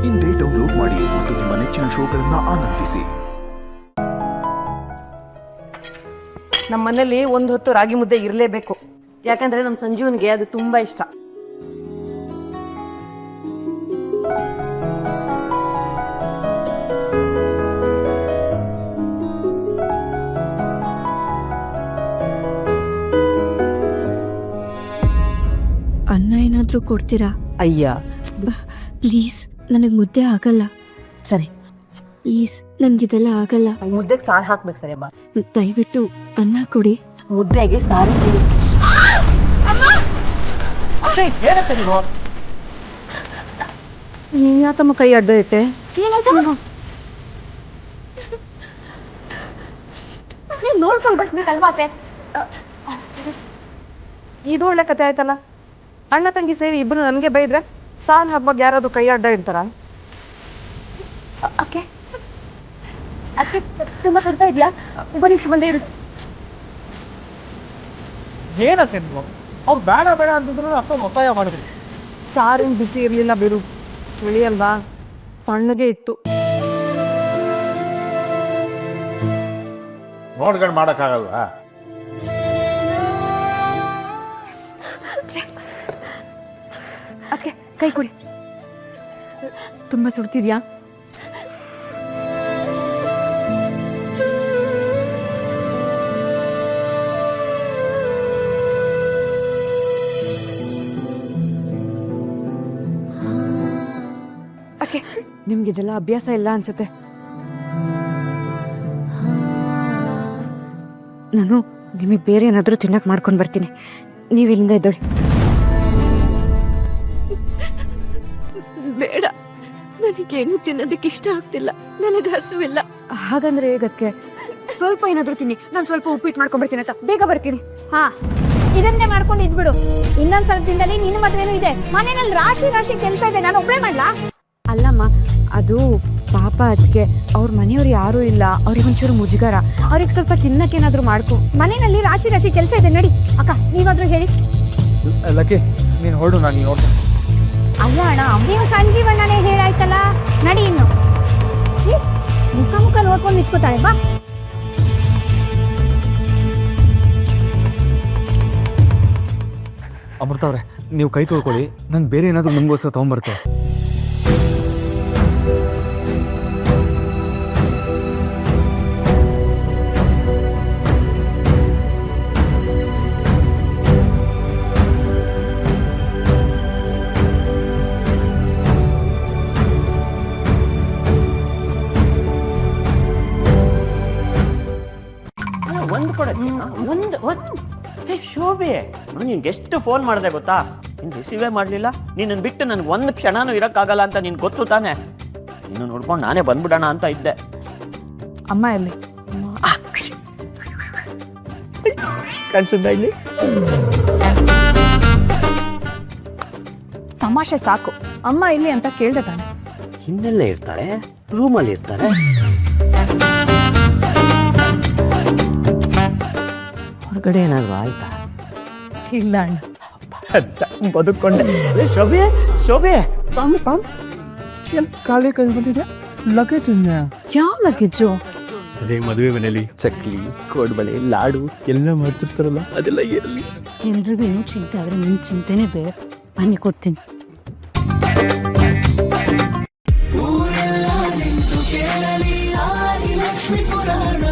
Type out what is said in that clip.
ಇಂದೇ ಡೌನ್ಲೋಡ್ ಮಾಡಿ ಮತ್ತು ನಿಮ್ಮ ನೆಚ್ಚಿನ ಶೋಗಳನ್ನು ಆನಂದಿಸಿ. ನಮ್ಮ ಮನೇಲಿ ಒಂದು ಹೊತ್ತು ರಾಗಿ ಮುದ್ದೆ ಇರಲೇಬೇಕು, ಯಾಕಂದ್ರೆ ನಮ್ಮ ಸಂಜೀವನಿಗೆ ಅದು ತುಂಬಾ ಇಷ್ಟ. ಅನ್ನ ಏನಾದರೂ ಕೊಡ್ತೀರಾ? ಅಯ್ಯ ಪ್ಲೀಸ್, ನನಗೆ ಮುದ್ದೆ ಆಗಲ್ಲ. ಸರಿ, ಪ್ಲೀಸ್, ನನಗಿದೆಲ್ಲ ಆಗಲ್ಲ. ಮುದ್ದೆಗೆ ಸಾರು ಹಾಕ್ಬೇಕು. ಸರಿ ಅಮ್ಮ, ದಯವಿಟ್ಟು ಅನ್ನ ಕೊಡಿ. ಮುದ್ದೆಗೆ ಸಾರು ನೀನ್ ಯಾಕಮ್ಮ ಕೈ ಅಡ್ಡ ಐತೆ? ನೋಡ್ಕೊಂಡು ಬರ್ಸ್ಬೇಕಲ್ವಾ? ಇದು ಒಳ್ಳೆ ಕತೆ ಆಯ್ತಲ್ಲ. ಅಣ್ಣ ತಂಗಿ ಸೇರಿ ಇಬ್ರು ನನಗೆ ಬೈದ್ರೆ ಸಾನ್ ಹಬ್ಬಕ್ಕೆ ಯಾರಾದ್ರು ಕೈ ಅಡ್ಡ ಇಡ್ತಾರ? ಓಕೆ, ಅಕ್ಕೆ ತುಂಬಾ ಸುಡ್ತಾ ಇದೆಯಾ? ಒಬ್ಬ ನಿಮಿಷ ಬಂದೇ ಇರು. ಏನಕ್ಕೆ ಅವ್ರು ಬೇಡ ಬೇಡ ಅಂತಂದ್ರು ಅಪ್ಪ ಒತ್ತಾಯ ಮಾಡಿದ್ರಿ. ಸಾರಿನ ಬಿಸಿ ಇರ್ಲಿಲ್ಲ ಬಿರು, ಚಳಿ ಅಲ್ವಾ, ತಣ್ಣಗೆ ಇತ್ತು. ನೋಡ್ಕೊಂಡು ಮಾಡೋಕ್ಕಾಗಲ್ವಾ? ಅಕ್ಕೆ ಕೈ ಕೊಡಿ. ತುಂಬಾ ಸುಡ್ತಿದ್ಯಾ? ಅಕ್ಕೆ, ನಿಮ್ಗಿದೆಲ್ಲ ಅಭ್ಯಾಸ ಇಲ್ಲ ಅನ್ಸುತ್ತೆ. ನಾನು ನಿಮಗೆ ಬೇರೆ ಏನಾದರೂ ತಿನ್ನಕ್ಕೆ ಮಾಡ್ಕೊಂಡು ಬರ್ತೀನಿ, ನೀವು ಇಲ್ಲಿಂದ ಎದ್ದೋಳಿ. ಬೇಡ, ನನಗೇನು ತಿನ್ನೋದಕ್ಕೆ ಇಷ್ಟ ಆಗ್ತಿಲ್ಲ, ನನಗೆ ಹಸುವಿಲ್ಲ. ಹಾಗಂದ್ರೆ ಹೇಗಕ್ಕೆ? ಸ್ವಲ್ಪ ಏನಾದರೂ ತಿನ್ನಿ, ನಾನು ಸ್ವಲ್ಪ ಉಪ್ಪಿಟ್ಟು ಮಾಡ್ಕೊಂಡ್ಬರ್ತೀನಿ ಆಯ್ತಾ? ಬೇಗ ಬರ್ತೀನಿ. ಹಾ, ಇದನ್ನೇ ಮಾಡ್ಕೊಂಡು ಇದ್ಬಿಡು. ಇನ್ನೊಂದ್ ಸ್ವಲ್ಪ ದಿನದಲ್ಲಿ ನಿನ್ನ ಮದ್ವೆನೂ ಇದೆ. ಮನೆಯಲ್ಲಿ ರಾಶಿ ರಾಶಿ ಕೆಲಸ ಇದೆ, ನಾನು ಒಬ್ಬಳೇ ಮಾಡ್ಲಾ? ಅಲ್ಲಮ್ಮ, ಅದು ಪಾಪ ಅದಕ್ಕೆ ಅವ್ರ ಮನೆಯವ್ರು ಯಾರೂ ಇಲ್ಲ, ಅವ್ರಿಗೆ ಒಂಚೂರು ಮುಜುಗರ. ಅವ್ರಿಗೆ ಸ್ವಲ್ಪ ತಿನ್ನಕ್ಕೇನಾದರೂ ಮಾಡ್ಕೊ. ಮನೆಯಲ್ಲಿ ರಾಶಿ ರಾಶಿ ಕೆಲಸ ಇದೆ, ನಡಿ. ಅಕ್ಕ, ನೀವಾದ್ರೂ ಹೇಳಿ. ಲಕ್ಕಿ, ನೀನು ಹೊರಡು, ನಾನು ನೀನು ನೋಡ್ತೀನಿ. ಅಲ್ಲ ಅಣ್ಣ, ನೀವು ಸಂಜೀವಣ್ಣನೇ ಹೇಳಾಯ್ತಲ್ಲ, ನಡಿ ಇನ್ನು. ಮುಖ ಮುಖ ನೋಡ್ಕೊಂಡು ನಿಂತ್ಕೋತಾಳೆ, ಬಾ. ಅಮೃತ ಅವ್ರೆ, ನೀವು ಕೈ ತೊಳ್ಕೊಳ್ಳಿ, ನಾನು ಬೇರೆ ಏನಾದರೂ ನಿಮಗೋಸ್ಕರ ತೊಗೊಂಬರ್ತೇವೆ. ಒಂದು ಕೊಡಕ್ಕೆ ಒಂದು ಶೋಭೆ, ನಾನು ನಿನ್ಗೆ ಎಷ್ಟು ಫೋನ್ ಮಾಡಿದೆ ಗೊತ್ತಾ? ನೀನು ರಿಸೀವೇ ಮಾಡಲಿಲ್ಲ. ನೀನನ್ನು ಬಿಟ್ಟು ನನಗೆ ಒಂದು ಕ್ಷಣನೂ ಇರೋಕ್ಕಾಗಲ್ಲ ಅಂತ ನೀನು ಗೊತ್ತು ತಾನೆ. ನೀನು ನೋಡ್ಕೊಂಡು ನಾನೇ ಬಂದ್ಬಿಡೋಣ ಅಂತ ಇದ್ದೆ. ಅಮ್ಮ ಎಲ್ಲಿ? ಕನ್ಸಿದ್ದ ಇಲ್ಲಿ ತಮಾಷೆ ಸಾಕು. ಅಮ್ಮ ಇಲ್ಲಿ ಅಂತ ಕೇಳ್ದೆ ತಾನೆ. ಇನ್ನೆಲ್ಲೇ ಇರ್ತಾಳೆ? ರೂಮಲ್ಲಿ ಇರ್ತಾರೆ. ಹೊರಗಡೆ ಏನಾದ್ರು ಆಯ್ತಾ? ಇಲ್ಲ ಅಣ್ಣ, ಬದುಕೊಂಡೆ. ಶೋಭೆ ಶೋಭೆ, ಪಾಮ್ ಪಾಮ್, ಏನು ಖಾಲಿ ಕೈ ಬಂದಿದೆ? ಲಗೇಜ್ ಯಾವ ಲಗೇಜು? ಅದೇ ಮದುವೆ ಮನೇಲಿ ಚಕ್ಲಿ, ಕೋಡ್ಬಳೆ, ಲಾಡು ಎಲ್ಲ ಮಾಡ್ತಿರ್ತಾರಲ್ಲ, ಅದೆಲ್ಲ ಇರಲಿ. ಎಲ್ರಿಗೂ ಏನೂ ಚಿಂತೆ ಆದರೆ ನಿನ್ನ ಚಿಂತೆನೇ ಬೇರೆ. ಬನ್ನಿ ಕೊಡ್ತೀನಿ. ಊರೆಲ್ಲ ನಿಂತು ಕೇಳಲಿ ಆದಿ ಲಕ್ಷ್ಮೀ ಪುರಾಣ.